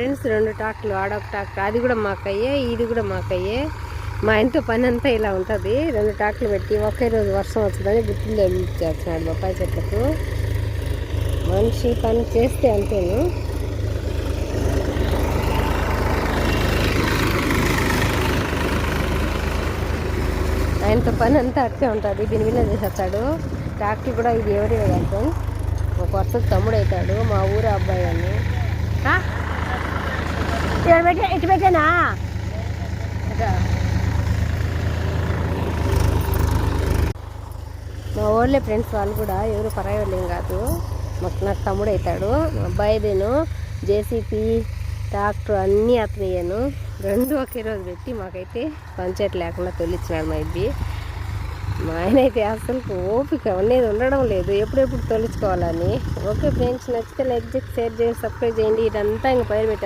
Friends 2 ట్రాక్టర్లు, ఆడొక tractor, అది కూడా మాకయ్యే, ఇది కూడా మాకయ్యే. మా ఇంట్లో పని అంతా ఇలా ఉంటుంది. 2 ట్రాక్టర్లు పెట్టి ఒకే రోజు వర్షం వస్తుందని గుర్తులు చేస్తున్నాడు బొప్పాయి చెట్లకు. మనిషి పని చేస్తే అంతేను. ఆయనతో పని అంతా అట్టే ఉంటుంది. దీని మీద చేసేస్తాడు. ట్రాక్టర్ కూడా ఇది ఎవరి కాదు, ఒక వరుసకు తమ్ముడు అవుతాడు, మా ఊరు అబ్బాయి అని. ఇటు పెట్టానా మా ఊళ్ళే ఫ్రెండ్స్, వాళ్ళు కూడా ఎవరు పరాయి వాళ్ళు ఏం కాదు. నాకు తమ్ముడు అవుతాడు. మా అబ్బాయిదేను జేసీపీ ట్రాక్టర్ అన్నీ అతనియ్యాను. 2 ఒకే రోజు పెట్టి మాకైతే పంచాయతీ లేకుండా తొలిచ్చినాడు మా ఇబ్బి. మా ఆయన అయితే అసలు ఓపిక అనేది ఉండడం లేదు, ఎప్పుడెప్పుడు తొలుచుకోవాలని. ఓకే ఫ్రెండ్స్, నచ్చితే లైక్ చేసి షేర్ చేయండి, సబ్స్క్రైబ్ చేయండి. ఇదంతా ఇంక పైరు పెట్టారు.